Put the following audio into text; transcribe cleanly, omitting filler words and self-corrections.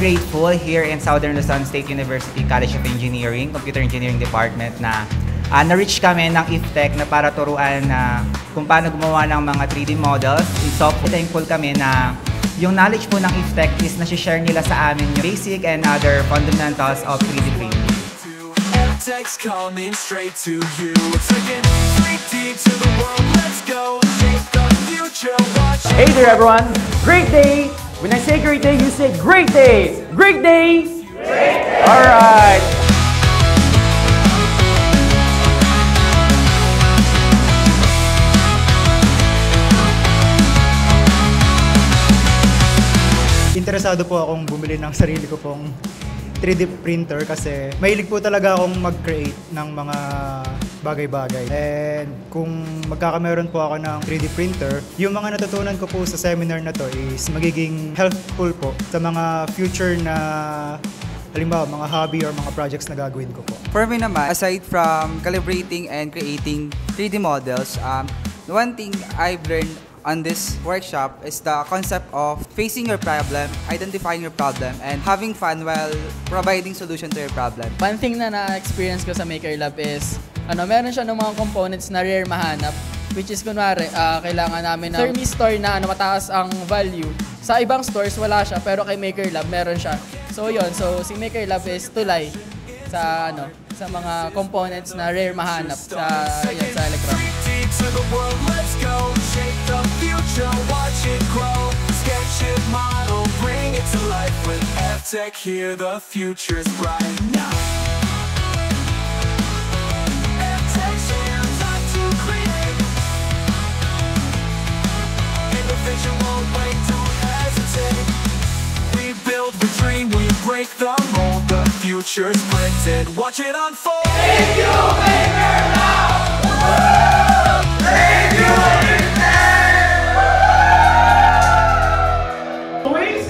grateful here in Southern Luzon State University College of Engineering, Computer Engineering Department na na-reach kami ng IFTEC na para turuan kung paano gumawa ng mga 3D models. So, thankful kami na yung knowledge po ng IFTEC is na-share nila sa amin yung basic and other fundamentals of 3D printing. Text coming straight to you. It's looking 3D to the world. Let's go shape the future. Watch. Hey there, everyone! Great day! When I say great day, you say great day! Great day! Great day! All right. Interesado po akong bumili ng sarili ko pong 3D printer kasi mahilig po talaga akong mag-create ng mga bagay-bagay. And kung magkakameron po ako ng 3D printer, yung mga natutunan ko po sa seminar na to is magiging helpful po sa mga future na halimbawa mga hobby or mga projects na gagawin ko po. For me naman, aside from calibrating and creating 3D models, one thing I've learned on this workshop is the concept of facing your problem, identifying your problem, and having fun while providing solution to your problem. One thing na na-experience ko sa Maker Lab is, meron siya ng mga components na rare mahanap, which is kunwari, kailangan namin ng thermistor na mataas ang value. Sa ibang stores wala siya, pero kay Maker Lab meron siya. So yun, si Maker Lab is tulay sa sa mga components na rare mahanap sa electronics. To the world, let's go shape the future, watch it grow, sketch it, model, bring it to life with FTech here, the future's bright now. FTech's here, time to create. Innovation won't wait, don't hesitate. We build, we dream, we break the mold, the future's printed, watch it unfold. Thank you, Maker Lab! Luis?